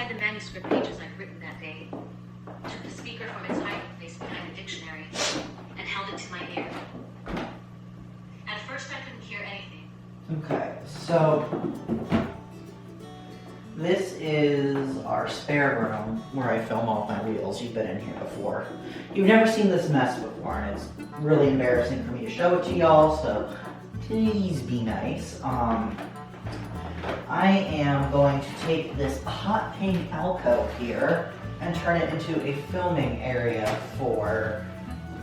read the manuscript pages I'd written that day, took the speaker from its hiding place behind the dictionary, and held it to my ear. At first I couldn't hear anything. Okay, so this is our spare room where I film all my reels. You've been in here before. You've never seen this mess before, and it's really embarrassing for me to show it to y'all, so please be nice. I am going to take this hot pink alcove here and turn it into a filming area for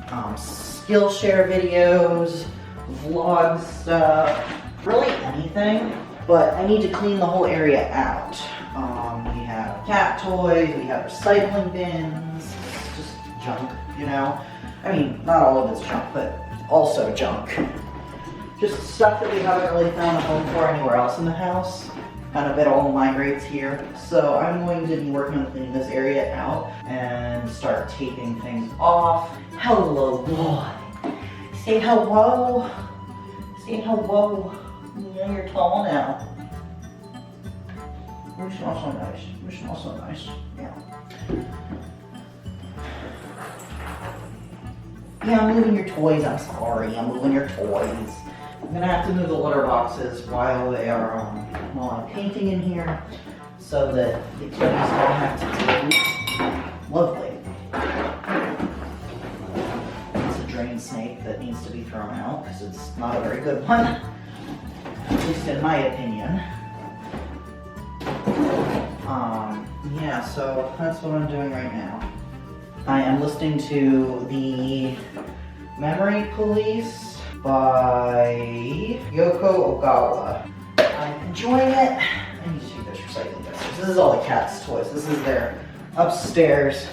Skillshare videos, vlog stuff, really anything, but I need to clean the whole area out. We have cat toys, we have recycling bins, just junk, you know? I mean, not all of it's junk, but also junk. Just stuff that we haven't really found a home for anywhere else in the house. Kind of it all migrates here. So I'm going to be working on cleaning this area out and start taping things off. Hello, boy. Say hello. Say hello. Yeah, you're tall now. You smell so nice. You smell so nice. Yeah. Yeah, I'm moving your toys. I'm sorry. I'm moving your toys. I'm gonna have to move the litter boxes while they are while I'm painting in here, so that the kitties don't have to do. Lovely. It's a drain snake that needs to be thrown out because it's not a very good one, at least in my opinion. Yeah, so that's what I'm doing right now. I am listening to the Memory Police by Yoko Ogawa. I'm enjoying it. I need to take those recycling baskets. This is all the cat's toys. This is their upstairs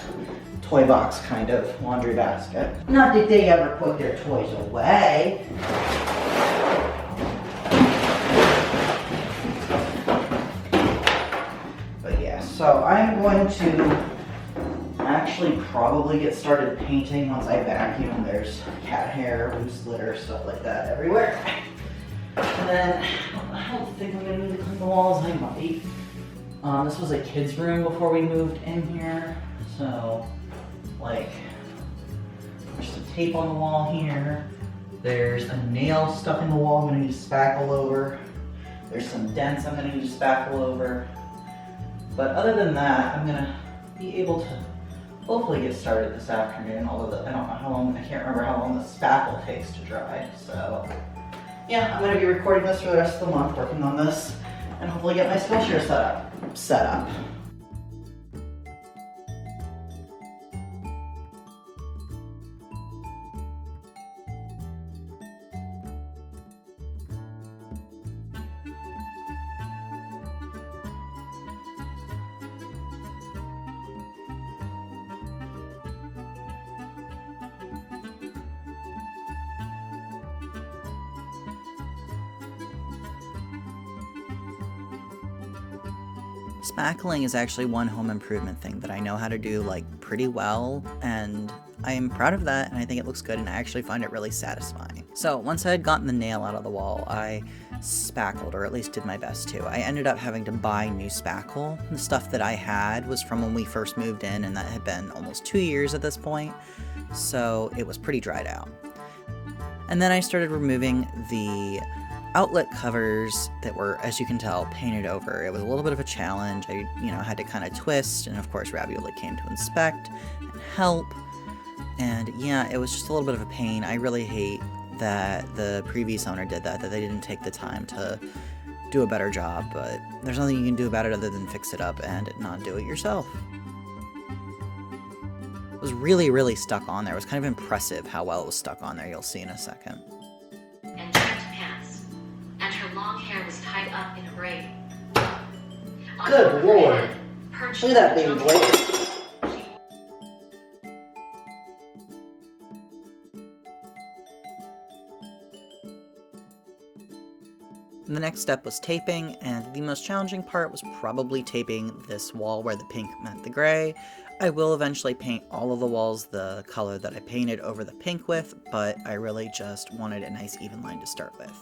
toy box kind of laundry basket. Not that they ever put their toys away. But yeah, so I'm going to actually probably get started painting once I vacuum. There's cat hair, loose litter, stuff like that everywhere. And then I don't think I'm gonna need to clean the walls. I might. This was a kid's room before we moved in here, so like there's some tape on the wall here. There's a nail stuck in the wall I'm gonna need to spackle over. There's some dents I'm gonna need to spackle over. But other than that, I'm gonna be able to hopefully get started this afternoon, although I don't know how long, I can't remember how long the spackle takes to dry. So yeah, I'm going to be recording this for the rest of the month, working on this, and hopefully get my Skillshare set up. Spackling is actually one home improvement thing that I know how to do like pretty well, and I am proud of that, and I think it looks good, and I actually find it really satisfying. So once I had gotten the nail out of the wall, I spackled, or at least did my best to. I ended up having to buy new spackle. The stuff that I had was from when we first moved in, and that had been almost 2 years at this point, so it was pretty dried out. And then I started removing the outlet covers that were, as you can tell, painted over. It was a little bit of a challenge. I, had to kind of twist, and of course Ravioli came to inspect and help. And yeah, it was just a little bit of a pain. I really hate that the previous owner did that they didn't take the time to do a better job, but there's nothing you can do about it other than fix it up and not do it yourself. It was really, really stuck on there. It was kind of impressive how well it was stuck on there. You'll see in a second. And checked pants, and her long hair was tied up in a braid. Good lord. Look at that baby boy. The next step was taping, and the most challenging part was probably taping this wall where the pink met the gray. I will eventually paint all of the walls the color that I painted over the pink with, but I really just wanted a nice even line to start with.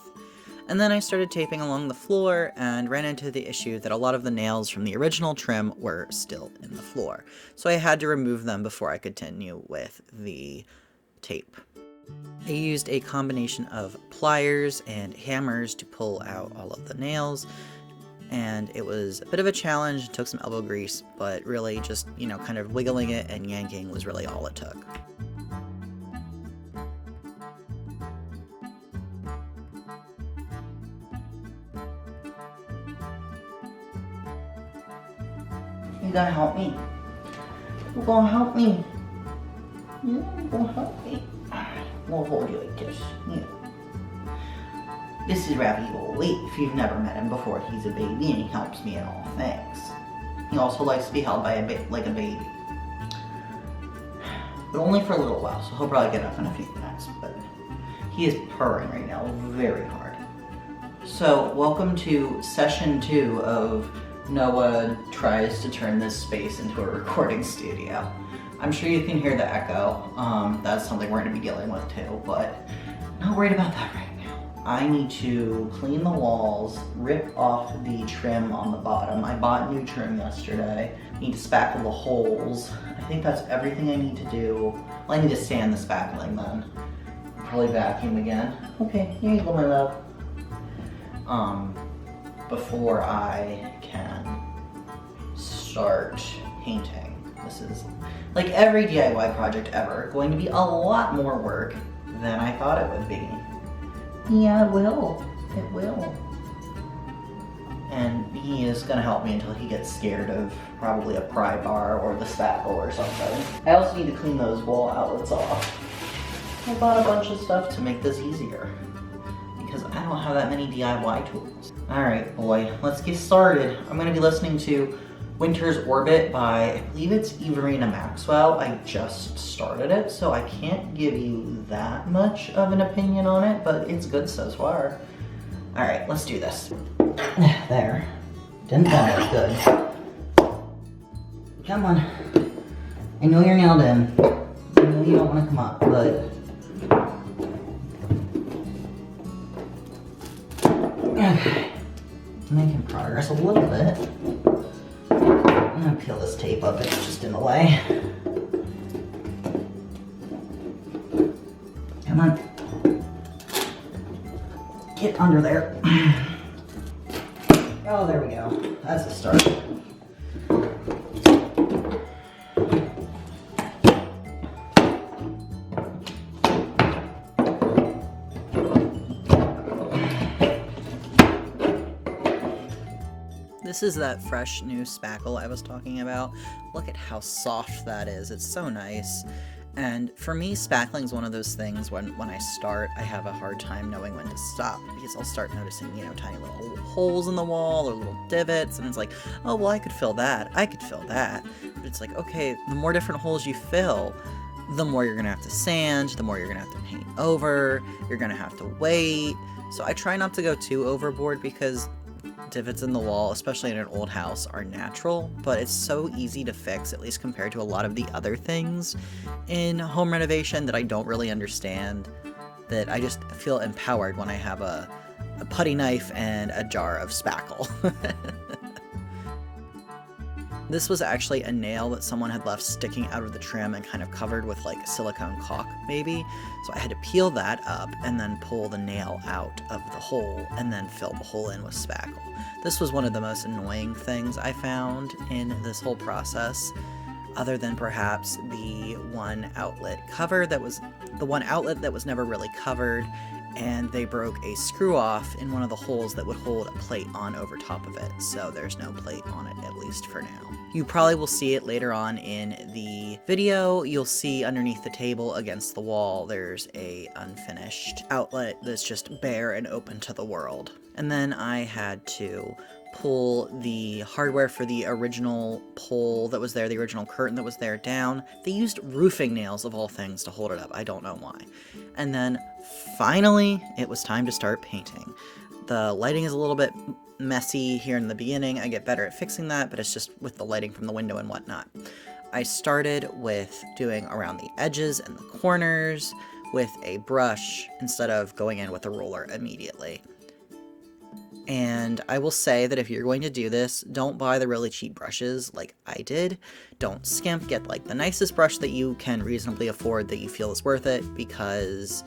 And then I started taping along the floor and ran into the issue that a lot of the nails from the original trim were still in the floor. So I had to remove them before I could continue with the tape. I used a combination of pliers and hammers to pull out all of the nails, and it was a bit of a challenge. It took some elbow grease, but really just, kind of wiggling it and yanking was really all it took. You gotta help me. You gonna help me. Yeah, you gonna help me. We'll hold you like this. Yeah. This is Ravioli. If you've never met him before, he's a baby and he helps me in all things. He also likes to be held by like a baby. But only for a little while, so he'll probably get up in a few minutes. But he is purring right now very hard. So, welcome to session 2 of Noah tries to turn this space into a recording studio. I'm sure you can hear the echo. That's something we're going to be dealing with too, but not worried about that right now. I need to clean the walls, rip off the trim on the bottom. I bought new trim yesterday. I need to spackle the holes. I think that's everything I need to do. Well, I need to sand the spackling then. Probably vacuum again. Okay, here you go, my love. Before I can start painting. This is, like every DIY project ever, going to be a lot more work than I thought it would be. Yeah, it will. It will. And he is going to help me until he gets scared of probably a pry bar or the spackle or something. I also need to clean those wall outlets off. I bought a bunch of stuff to make this easier, because I don't have that many DIY tools. Alright, boy, let's get started. I'm going to be listening to Winter's Orbit by, I believe it's Everina Maxwell. I just started it, so I can't give you that much of an opinion on it, but it's good so far. Alright, let's do this. There. Didn't that look good? Come on. I know you're nailed in. I know you don't want to come up, but... Okay. Making progress a little bit. I'm gonna peel this tape up, it's just in the way. Come on. Get under there. Oh, there we go. That's a start. This is that fresh new spackle I was talking about. Look at how soft that is. It's so nice. And for me, spackling is one of those things when I start, I have a hard time knowing when to stop, because I'll start noticing, tiny little holes in the wall or little divots, and it's like, oh, well, I could fill that. I could fill that. But it's like, okay, the more different holes you fill, the more you're going to have to sand, the more you're going to have to paint over, you're going to have to wait. So I try not to go too overboard, because divots in the wall, especially in an old house, are natural, but it's so easy to fix, at least compared to a lot of the other things in home renovation that I don't really understand, that I just feel empowered when I have a putty knife and a jar of spackle. This was actually a nail that someone had left sticking out of the trim and kind of covered with like silicone caulk maybe, so I had to peel that up and then pull the nail out of the hole and then fill the hole in with spackle. This was one of the most annoying things I found in this whole process, other than perhaps the one outlet that was never really covered, and they broke a screw off in one of the holes that would hold a plate on over top of it, so there's no plate on it, at least for now. You probably will see it later on in the video. You'll see underneath the table against the wall there's a unfinished outlet that's just bare and open to the world. And then I had to pull the hardware for the original pole that was there, the original curtain that was there, down. They used roofing nails of all things to hold it up. I don't know why. And then finally, it was time to start painting. The lighting is a little bit messy here in the beginning. I get better at fixing that, but it's just with the lighting from the window and whatnot. I started with doing around the edges and the corners with a brush instead of going in with a roller immediately. And I will say that if you're going to do this, don't buy the really cheap brushes like I did. Don't skimp, get like the nicest brush that you can reasonably afford that you feel is worth it, because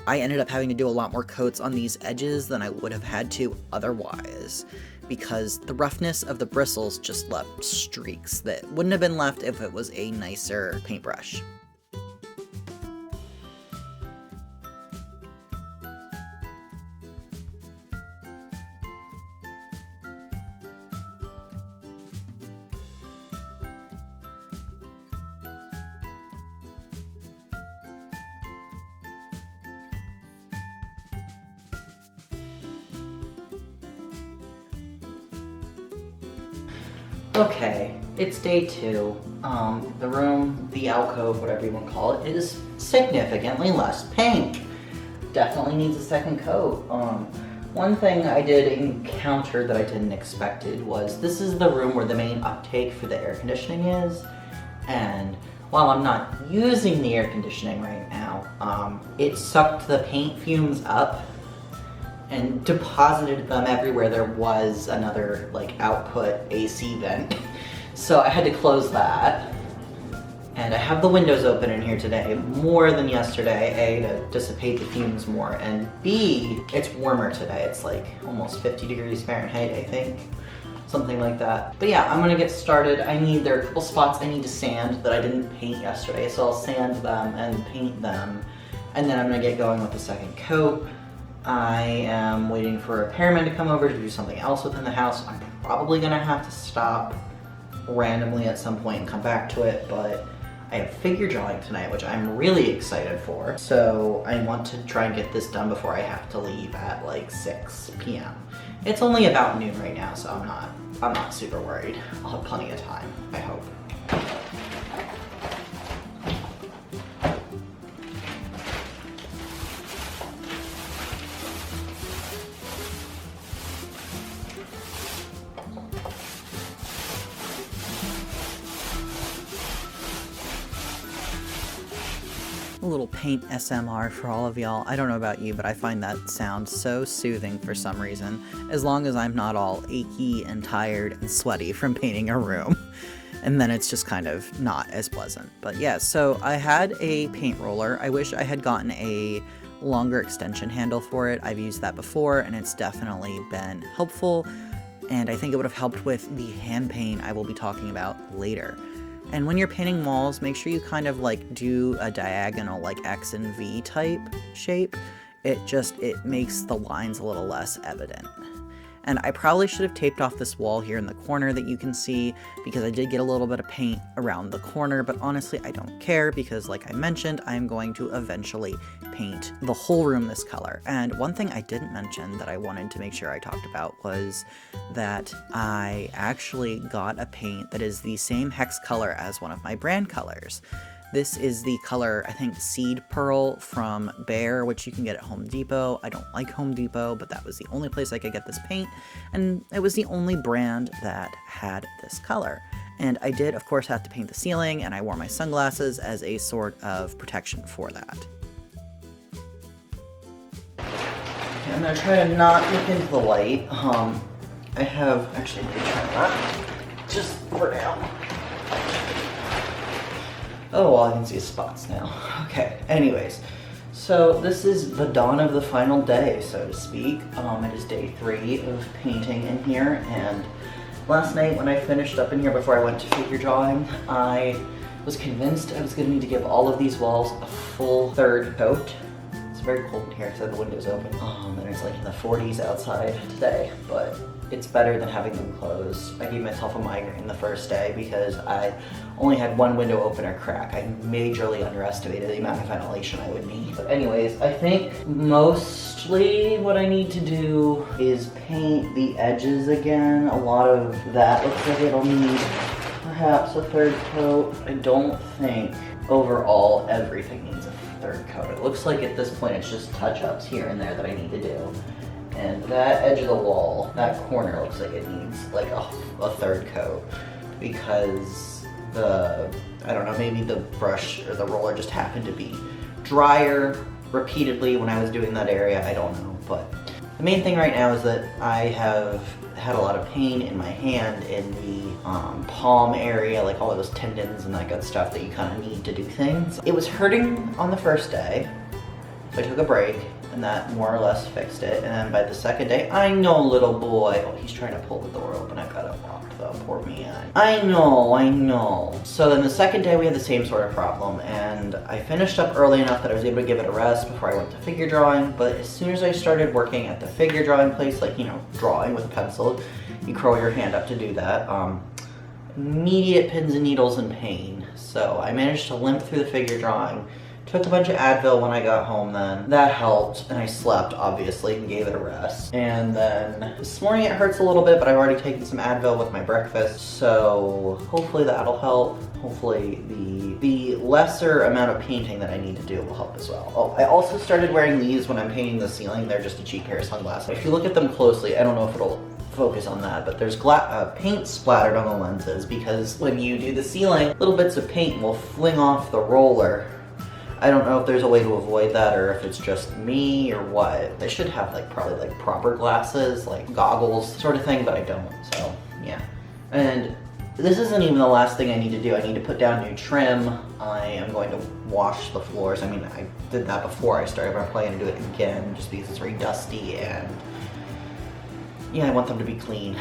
I ended up having to do a lot more coats on these edges than I would have had to otherwise, because the roughness of the bristles just left streaks that wouldn't have been left if it was a nicer paintbrush. Okay, it's day 2. The room, the alcove, whatever you want to call it, is significantly less pink. Definitely needs a second coat. One thing I did encounter that I didn't expected was this is the room where the main uptake for the air conditioning is, and while I'm not using the air conditioning right now, it sucked the paint fumes up and deposited them everywhere there was another like output AC vent. So I had to close that. And I have the windows open in here today, more than yesterday, A, to dissipate the fumes more, and B, it's warmer today. It's like almost 50 degrees Fahrenheit, I think. Something like that. But yeah, I'm gonna get started. There are a couple spots I need to sand that I didn't paint yesterday, so I'll sand them and paint them. And then I'm gonna get going with the second coat. I am waiting for a repairman to come over to do something else within the house. I'm probably gonna have to stop randomly at some point and come back to it, but I have figure drawing tonight, which I'm really excited for. So I want to try and get this done before I have to leave at like 6 p.m. It's only about noon right now, so I'm not super worried. I'll have plenty of time, I hope. A little paint SMR for all of y'all. I don't know about you, but I find that sound so soothing for some reason, as long as I'm not all achy and tired and sweaty from painting a room. And then it's just kind of not as pleasant. But yeah, so I had a paint roller. I wish I had gotten a longer extension handle for it. I've used that before, and it's definitely been helpful. And I think it would have helped with the hand paint I will be talking about later. And when you're painting walls, make sure you kind of like do a diagonal like X and V type shape. It makes the lines a little less evident. And I probably should have taped off this wall here in the corner that you can see, because I did get a little bit of paint around the corner, but honestly I don't care, because like I mentioned, I'm going to eventually paint the whole room this color. And one thing I didn't mention that I wanted to make sure I talked about was that I actually got a paint that is the same hex color as one of my brand colors. This is the color, I think, Seed Pearl from Bear, which you can get at Home Depot. I don't like Home Depot, but that was the only place I could get this paint, and it was the only brand that had this color. And I did, of course, have to paint the ceiling, and I wore my sunglasses as a sort of protection for that. I'm gonna try to not look into the light. I have, actually, let me try that, just for now. Oh, well, I can see spots now. Okay, anyways. So this is the dawn of the final day, so to speak. It is day 3 of painting in here, and last night when I finished up in here before I went to figure drawing, I was convinced I was going to need to give all of these walls a full 3rd coat. It's very cold in here, so the window's open. And it's like in the 40s outside today, but it's better than having them closed. I gave myself a migraine the first day because I only had one window open or crack. I majorly underestimated the amount of ventilation I would need. But anyways, I think mostly what I need to do is paint the edges again. A lot of that looks like it'll need perhaps a 3rd coat. I don't think overall everything needs a 3rd coat. It looks like at this point it's just touch-ups here and there that I need to do. And that edge of the wall, that corner looks like it needs like a 3rd coat, because I don't know, maybe the brush or the roller just happened to be drier repeatedly when I was doing that area, I don't know, but The main thing right now is that I have had a lot of pain in my hand in the palm area, like all of those tendons and that good stuff that you kind of need to do things. It was hurting on the first day, so I took a break and that more or less fixed it. And then by the second day, I know, little boy. Oh, he's trying to pull the door open. I've got it locked though, poor man. I know. So then the second day we had the same sort of problem, and I finished up early enough that I was able to give it a rest before I went to figure drawing. But as soon as I started working at the figure drawing place, like, you know, drawing with a pencil, you curl your hand up to do that. Immediate pins and needles and pain. So I managed to limp through the figure drawing. Took a bunch of Advil when I got home then. That helped, and I slept, obviously, and gave it a rest. And then this morning it hurts a little bit, but I've already taken some Advil with my breakfast, so hopefully that'll help. Hopefully the lesser amount of painting that I need to do will help as well. Oh, I also started wearing these when I'm painting the ceiling. They're just a cheap pair of sunglasses. If you look at them closely, I don't know if it'll focus on that, but there's paint splattered on the lenses because when you do the ceiling, little bits of paint will fling off the roller. I don't know if there's a way to avoid that or if it's just me or what. I should have probably proper glasses, like goggles sort of thing, but I don't, so yeah. And this isn't even the last thing I need to do. I need to put down new trim. I am going to wash the floors. I mean, I did that before I started, but I'm probably gonna do it again just because it's very dusty and yeah, I want them to be clean.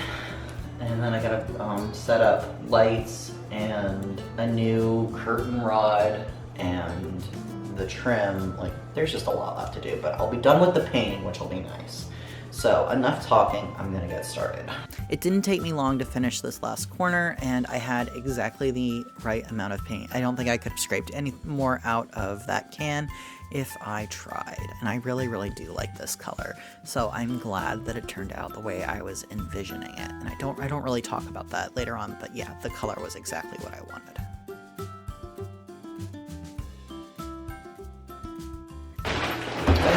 And then I gotta set up lights and a new curtain rod and the trim. Like, there's just a lot left to do, but I'll be done with the painting, which will be nice. So enough talking, I'm gonna get started. It didn't take me long to finish this last corner, and I had exactly the right amount of paint. I don't think I could have scraped any more out of that can if I tried, and I really, really do like this color. So I'm glad that it turned out the way I was envisioning it. And I don't really talk about that later on, but yeah, the color was exactly what I wanted.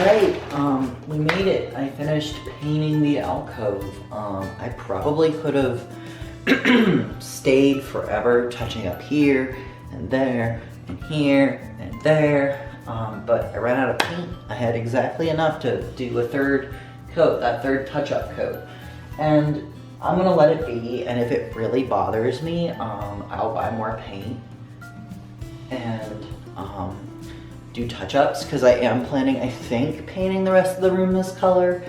Alright, we made it. I finished painting the alcove. I probably could have stayed forever touching up here and there and here and there, but I ran out of paint. I had exactly enough to do a third coat, that third touch-up coat. And I'm gonna let it be, and if it really bothers me, I'll buy more paint and do touch-ups, because I am planning, I think, painting the rest of the room this color.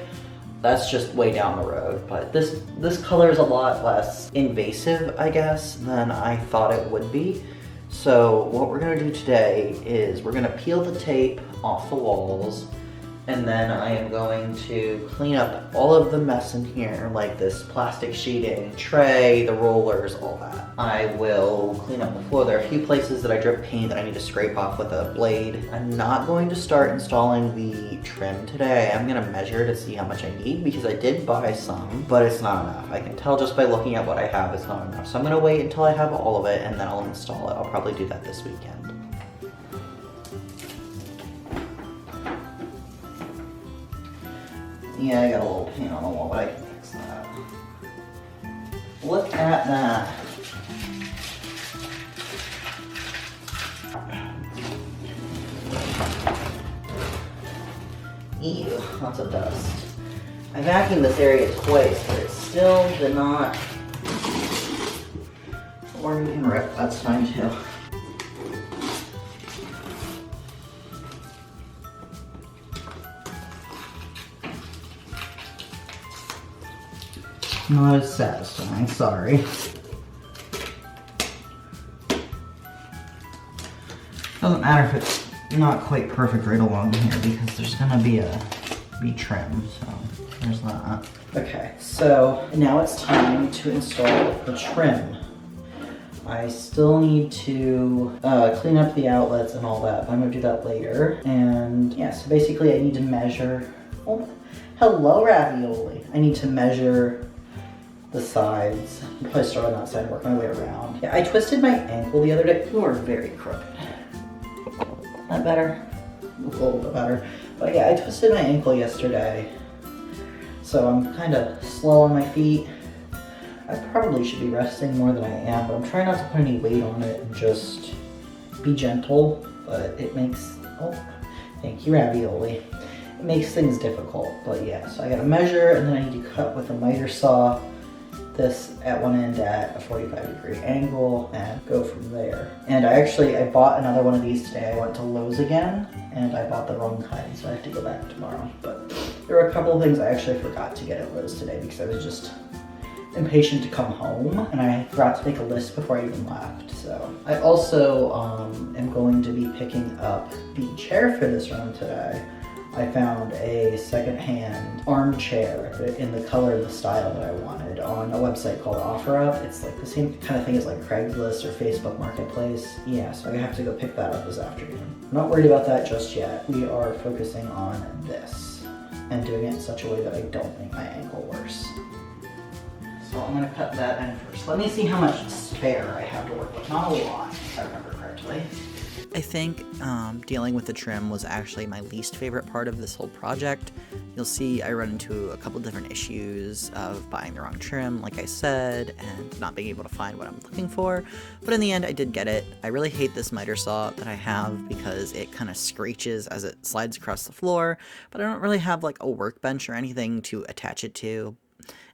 That's just way down the road, but this color is a lot less invasive, I guess, than I thought it would be. So what we're gonna do today is we're gonna peel the tape off the walls, and then I am going to clean up all of the mess in here, like this plastic sheeting, tray, the rollers, all that. I will clean up the floor. There are a few places that I dripped paint that I need to scrape off with a blade. I'm not going to start installing the trim today. I'm gonna measure to see how much I need because I did buy some, but it's not enough. I can tell just by looking at what I have it's not enough. So I'm gonna wait until I have all of it and then I'll install it. I'll probably do that this weekend. Yeah, I got a little paint on the wall, but I can fix that. Look at that. Ew, lots of dust. I vacuumed this area twice, but it still did not. Or you can rip, that's fine too. Not as satisfying, sorry. Doesn't matter if it's not quite perfect right along here because there's gonna be trim, so there's that. Okay, so now it's time to install the trim. I still need to clean up the outlets and all that, but I'm gonna do that later. And yeah, so basically I need to measure, oh, hello ravioli. I need to measure the sides. I'll probably start on that side and work my way around. Yeah, I twisted my ankle the other day. You are very crooked. That better? A little bit better. But yeah, I twisted my ankle yesterday. So I'm kind of slow on my feet. I probably should be resting more than I am, but I'm trying not to put any weight on it and just be gentle. But it makes, oh, thank you ravioli. It makes things difficult. But yeah, so I gotta measure, and then I need to cut with a miter saw this at one end at a 45-degree angle and go from there. And I bought another one of these today. I went to Lowe's again and I bought the wrong kind, so I have to go back tomorrow. But there were a couple of things I actually forgot to get at Lowe's today because I was just impatient to come home and I forgot to make a list before I even left. So I also am going to be picking up the chair for this room today. I found a secondhand armchair in the color and the style that I wanted on a website called OfferUp. It's like the same kind of thing as like Craigslist or Facebook Marketplace. Yeah, so I have to go pick that up this afternoon. I'm not worried about that just yet. We are focusing on this and doing it in such a way that I don't make my ankle worse. So I'm gonna cut that in first. Let me see how much spare I have to work with. Not a lot, if I remember correctly. I think dealing with the trim was actually my least favorite part of this whole project. You'll see I run into a couple different issues of buying the wrong trim, like I said, and not being able to find what I'm looking for, but in the end I did get it. I really hate this miter saw that I have because it kind of screeches as it slides across the floor, but I don't really have like a workbench or anything to attach it to.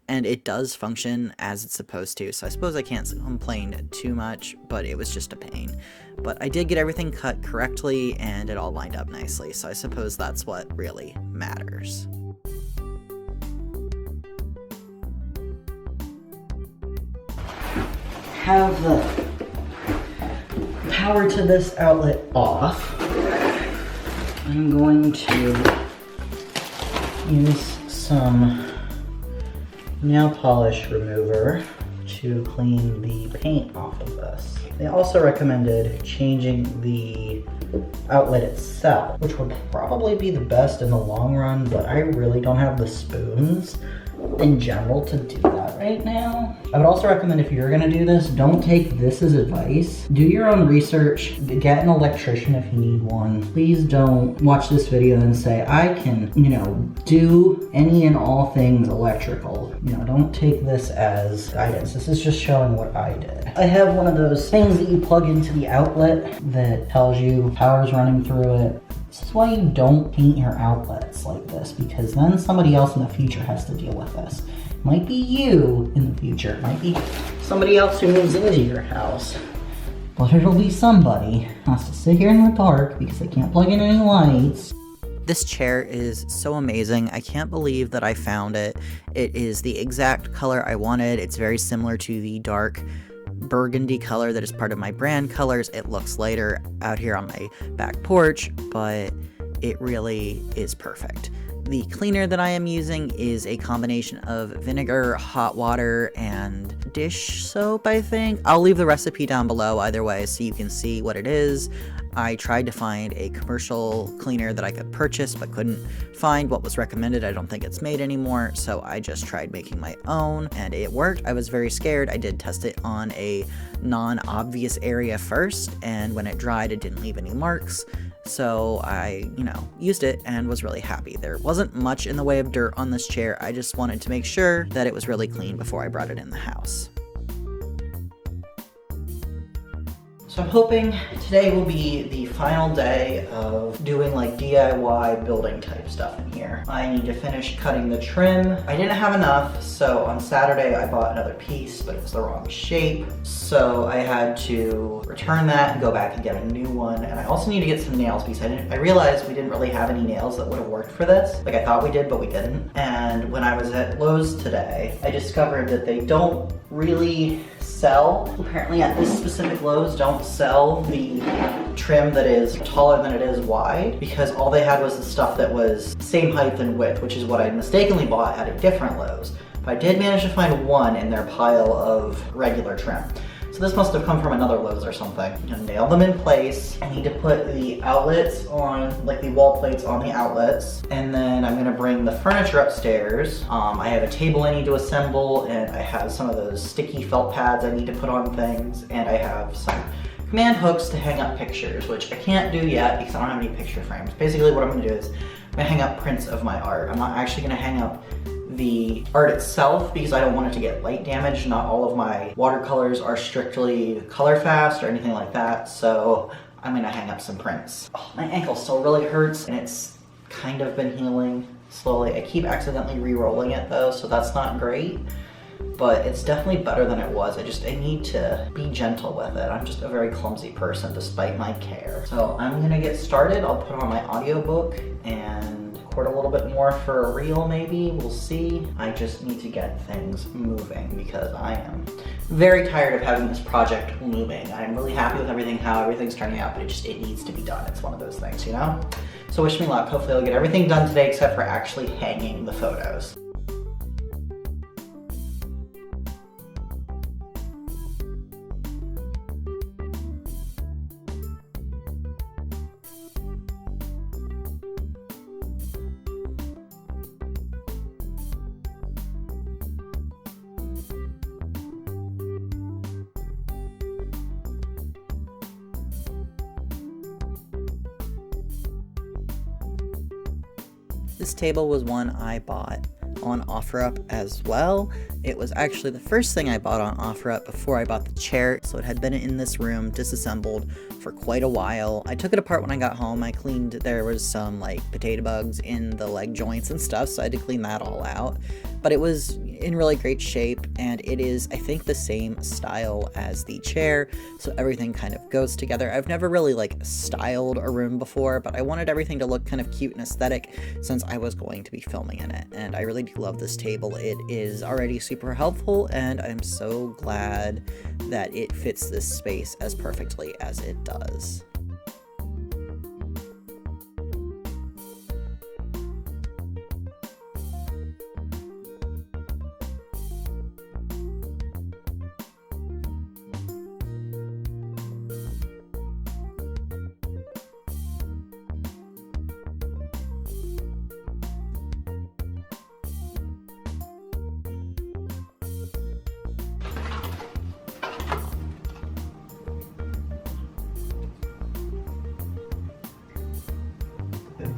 And it does function as it's supposed to, so I suppose I can't complain too much, but it was just a pain. But I did get everything cut correctly, and it all lined up nicely, so I suppose that's what really matters. Have the power to this outlet off. I'm going to use some nail polish remover to clean the paint off of this. They also recommended changing the outlet itself, which would probably be the best in the long run, but I really don't have the spoons in general to do that right now. I would also recommend if you're gonna do this, don't take this as advice. Do your own research, get an electrician if you need one. Please don't watch this video and say, I can, do any and all things electrical. Don't take this as guidance. This is just showing what I did. I have one of those things that you plug into the outlet that tells you power's running through it. This is why you don't paint your outlets like this, because then somebody else in the future has to deal with this. It might be you in the future. It might be somebody else who moves into your house. But it'll be somebody who has to sit here in the dark because they can't plug in any lights. This chair is so amazing. I can't believe that I found it. It is the exact color I wanted. It's very similar to the dark burgundy color that is part of my brand colors. It looks lighter out here on my back porch, but it really is perfect. The cleaner that I am using is a combination of vinegar, hot water, and dish soap, I think. I'll leave the recipe down below either way so you can see what it is. I tried to find a commercial cleaner that I could purchase but couldn't find what was recommended. I don't think it's made anymore, so I just tried making my own and it worked. I was very scared. I did test it on a non-obvious area first, and when it dried it didn't leave any marks. So I, used it and was really happy. There wasn't much in the way of dirt on this chair. I just wanted to make sure that it was really clean before I brought it in the house. So I'm hoping today will be the final day of doing like DIY building type stuff in here. I need to finish cutting the trim. I didn't have enough, so on Saturday I bought another piece, but it was the wrong shape. So I had to return that and go back and get a new one. And I also need to get some nails because I realized we didn't really have any nails that would have worked for this. Like I thought we did, but we didn't. And when I was at Lowe's today, I discovered that they don't really sell. Apparently at this specific Lowe's don't sell the trim that is taller than it is wide, because all they had was the stuff that was same height and width, which is what I mistakenly bought at a different Lowe's. But I did manage to find one in their pile of regular trim. So this must have come from another Lowe's or something. I'm gonna nail them in place. I need to put the outlets on, like the wall plates on the outlets. And then I'm gonna bring the furniture upstairs. I have a table I need to assemble, and I have some of those sticky felt pads I need to put on things, and I have some command hooks to hang up pictures, which I can't do yet because I don't have any picture frames. Basically what I'm gonna do is I'm gonna hang up prints of my art. I'm not actually gonna hang up the art itself because I don't want it to get light damage. Not all of my watercolors are strictly color fast or anything like that, so I'm gonna hang up some prints. Oh, my ankle still really hurts, and it's kind of been healing slowly. I keep accidentally re-rolling it though, so that's not great. But it's definitely better than it was. I need to be gentle with it. I'm just a very clumsy person despite my care. So I'm gonna get started. I'll put on my audiobook and record a little bit more for a reel maybe. We'll see. I just need to get things moving because I am very tired of having this project looming. I'm really happy with everything, how everything's turning out, but it needs to be done. It's one of those things, you know? So wish me luck. Hopefully I'll get everything done today except for actually hanging the photos. This table was one I bought on OfferUp as well. It was actually the first thing I bought on OfferUp before I bought the chair, so it had been in this room disassembled for quite a while. I took it apart when I got home. I cleaned, there was some like potato bugs in the leg joints and stuff, so I had to clean that all out. But it was in really great shape, and it is, I think, the same style as the chair, so everything kind of goes together. I've never really like styled a room before, but I wanted everything to look kind of cute and aesthetic since I was going to be filming in it, and I really do love this table. It is already super helpful, and I'm so glad that it fits this space as perfectly as it does.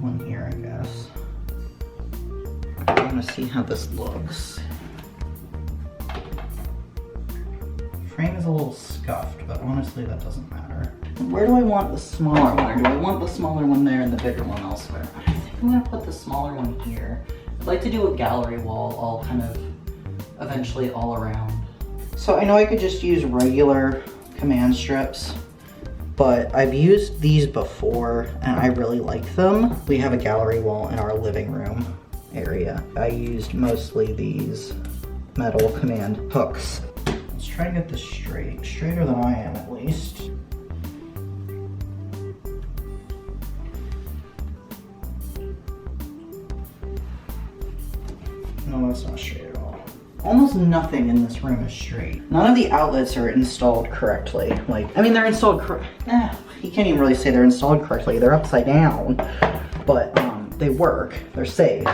One here, I guess. I want to see how this looks. Frame is a little scuffed, but honestly that doesn't matter. Where do I want the smaller one? Or do I want the smaller one there and the bigger one elsewhere? I think I'm gonna put the smaller one here. I'd like to do a gallery wall all kind of eventually all around. So I know I could just use regular command strips, but I've used these before and I really like them. We have a gallery wall in our living room area. I used mostly these metal command hooks. Let's try to get this straight, straighter than I am at least. No, that's not straight at all. Almost nothing in this room is straight. None of the outlets are installed correctly. Like, I mean, they're installed you can't even really say they're installed correctly. They're upside down, but they work. They're safe.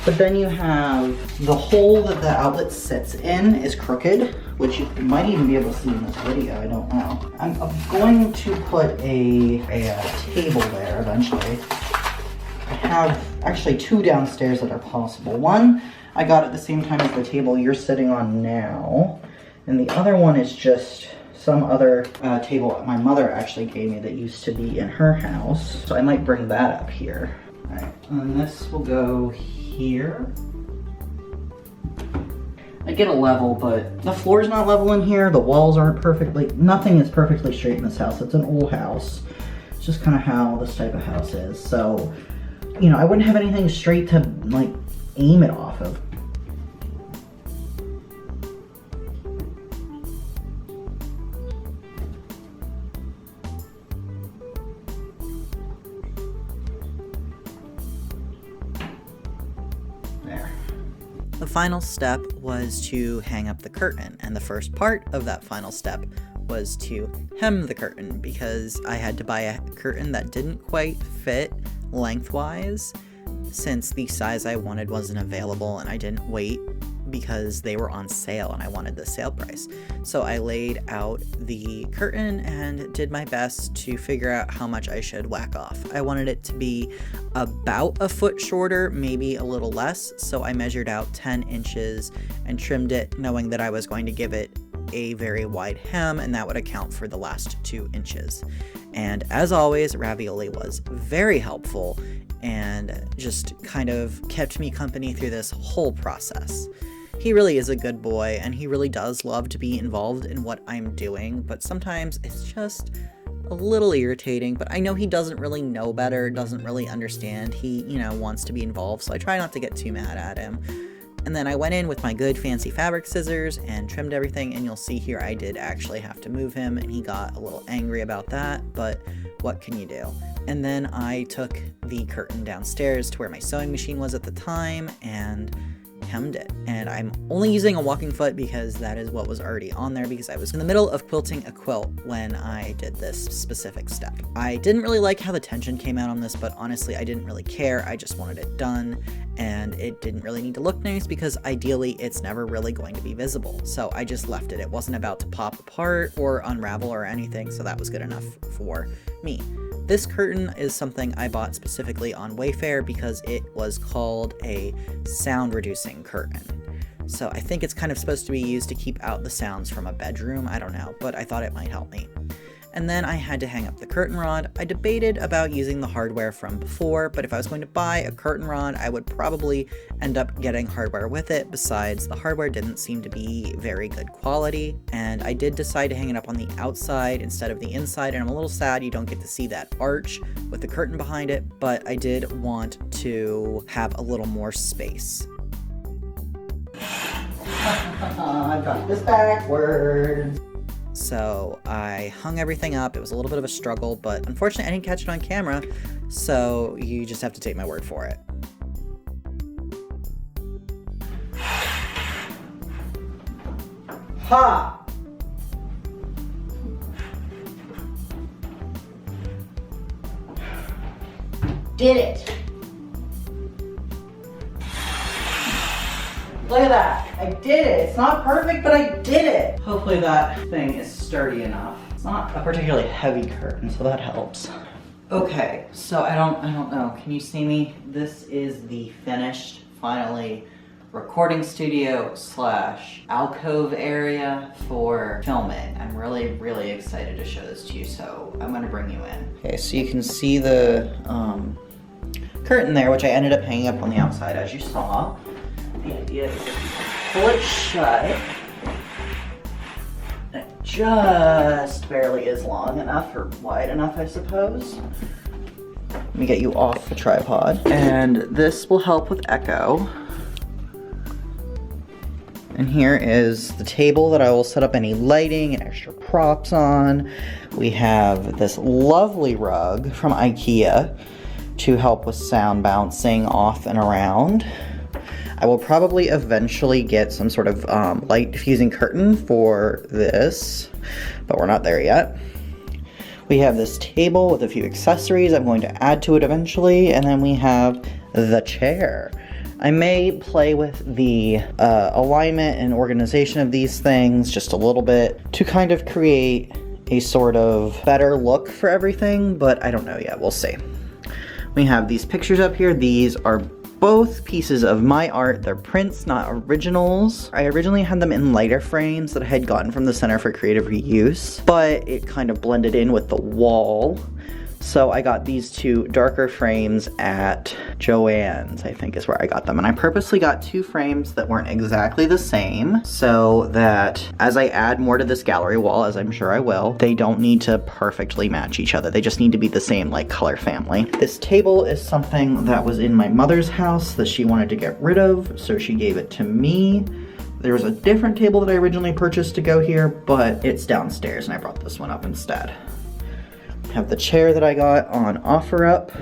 But then you have the hole that the outlet sits in is crooked, which you might even be able to see in this video. I don't know. I'm going to put a table there eventually. I have actually two downstairs that are possible. One I got at the same time as the table you're sitting on now, and the other one is just some other table my mother actually gave me that used to be in her house. So I might bring that up here. All right, and this will go here. I get a level, but the floor's not level in here. The walls aren't nothing is perfectly straight in this house. It's an old house. It's just kind of how this type of house is. So, you know, I wouldn't have anything straight to like aim it off of. The final step was to hang up the curtain, and the first part of that final step was to hem the curtain, because I had to buy a curtain that didn't quite fit lengthwise, since the size I wanted wasn't available, and I didn't wait because they were on sale and I wanted the sale price. So I laid out the curtain and did my best to figure out how much I should whack off. I wanted it to be about a foot shorter, maybe a little less, so I measured out 10 inches and trimmed it, knowing that I was going to give it a very wide hem, and that would account for the last 2 inches. And as always, Ravioli was very helpful and just kind of kept me company through this whole process. He really is a good boy, and he really does love to be involved in what I'm doing, but sometimes it's just a little irritating. But I know he doesn't really know better, doesn't really understand. He, wants to be involved, so I try not to get too mad at him. And then I went in with my good fancy fabric scissors and trimmed everything, and you'll see here I did actually have to move him, and he got a little angry about that, but what can you do? And then I took the curtain downstairs to where my sewing machine was at the time and hemmed it. And I'm only using a walking foot because that is what was already on there, because I was in the middle of quilting a quilt when I did this specific step. I didn't really like how the tension came out on this, but honestly I didn't really care. I just wanted it done, and it didn't really need to look nice because ideally it's never really going to be visible. So I just left it. It wasn't about to pop apart or unravel or anything, so that was good enough for me. This curtain is something I bought specifically on Wayfair because it was called a sound reducing curtain. So I think it's kind of supposed to be used to keep out the sounds from a bedroom. I don't know, but I thought it might help me. And then I had to hang up the curtain rod. I debated about using the hardware from before, but if I was going to buy a curtain rod, I would probably end up getting hardware with it. Besides, the hardware didn't seem to be very good quality, and I did decide to hang it up on the outside instead of the inside, and I'm a little sad you don't get to see that arch with the curtain behind it, but I did want to have a little more space. I got this backwards. So I hung everything up. It was a little bit of a struggle, but unfortunately I didn't catch it on camera, so you just have to take my word for it. Ha! Did it! Look at that! I did it! It's not perfect, but I did it! Hopefully that thing is sturdy enough. It's not a particularly heavy curtain, so that helps. Okay, so I don't know. Can you see me? This is the finished, finally, recording studio / alcove area for filming. I'm really, really excited to show this to you, so I'm gonna bring you in. Okay, so you can see the curtain there, which I ended up hanging up on the outside, as you saw. The idea is to pull it shut. It just barely is long enough, or wide enough, I suppose. Let me get you off the tripod. And this will help with echo. And here is the table that I will set up any lighting and extra props on. We have this lovely rug from IKEA to help with sound bouncing off and around. I will probably eventually get some sort of light diffusing curtain for this, but we're not there yet. We have this table with a few accessories I'm going to add to it eventually, and then we have the chair. I may play with the alignment and organization of these things just a little bit to kind of create a sort of better look for everything, but I don't know yet. We'll see. We have these pictures up here. These are both pieces of my art. They're prints, not originals. I originally had them in lighter frames that I had gotten from the Center for Creative Reuse, but it kind of blended in with the wall. So I got these two darker frames at Joann's, I think is where I got them. And I purposely got two frames that weren't exactly the same so that as I add more to this gallery wall, as I'm sure I will, they don't need to perfectly match each other. They just need to be the same like color family. This table is something that was in my mother's house that she wanted to get rid of, so she gave it to me. There was a different table that I originally purchased to go here, but it's downstairs and I brought this one up instead. Have the chair that I got on OfferUp.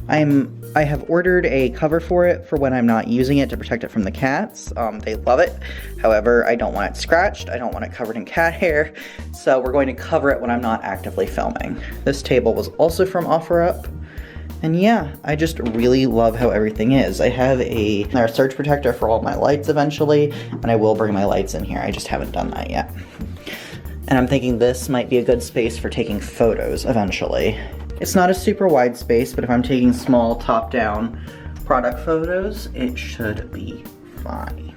I have ordered a cover for it for when I'm not using it to protect it from the cats. They love it. However, I don't want it scratched. I don't want it covered in cat hair. So we're going to cover it when I'm not actively filming. This table was also from OfferUp. And yeah, I just really love how everything is. I have a surge protector for all my lights eventually, and I will bring my lights in here. I just haven't done that yet. And I'm thinking this might be a good space for taking photos eventually. It's not a super wide space, but if I'm taking small top-down product photos, it should be fine.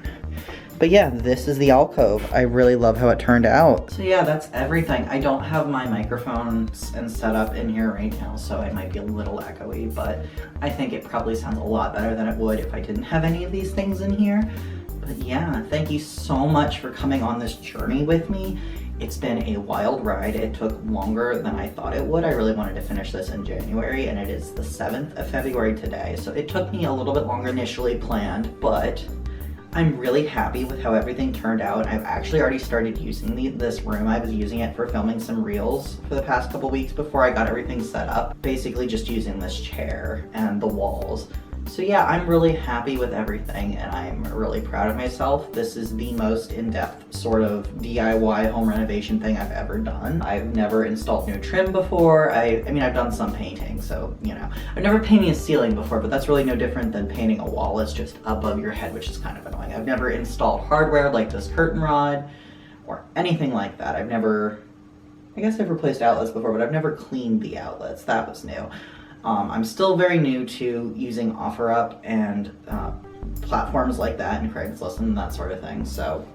But yeah, this is the alcove. I really love how it turned out. So yeah, that's everything. I don't have my microphones and setup in here right now, so it might be a little echoey, but I think it probably sounds a lot better than it would if I didn't have any of these things in here. But yeah, thank you so much for coming on this journey with me. It's been a wild ride. It took longer than I thought it would. I really wanted to finish this in January, and it is the 7th of February today, so it took me a little bit longer initially planned, but I'm really happy with how everything turned out. I've actually already started using this room. I was using it for filming some reels for the past couple weeks before I got everything set up. Basically just using this chair and the walls. So yeah, I'm really happy with everything and I'm really proud of myself. This is the most in-depth sort of DIY home renovation thing I've ever done. I've never installed new trim before. I mean, I've done some painting, so, you know. I've never painted a ceiling before, but that's really no different than painting a wall. It's just above your head, which is kind of annoying. I've never installed hardware like this curtain rod or anything like that. I guess I've replaced outlets before, but I've never cleaned the outlets. That was new. I'm still very new to using OfferUp and platforms like that and Craigslist and that sort of thing, so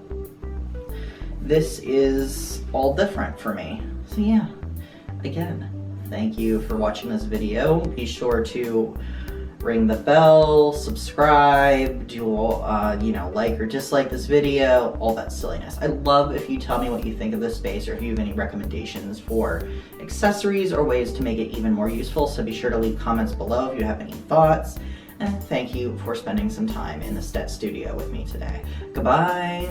this is all different for me. So yeah, again, thank you for watching this video. Be sure to ring the bell, subscribe, do you know, like or dislike this video, all that silliness. I love if you tell me what you think of this space or if you have any recommendations for accessories or ways to make it even more useful, so be sure to leave comments below if you have any thoughts. And thank you for spending some time in the Stet studio with me today. Goodbye.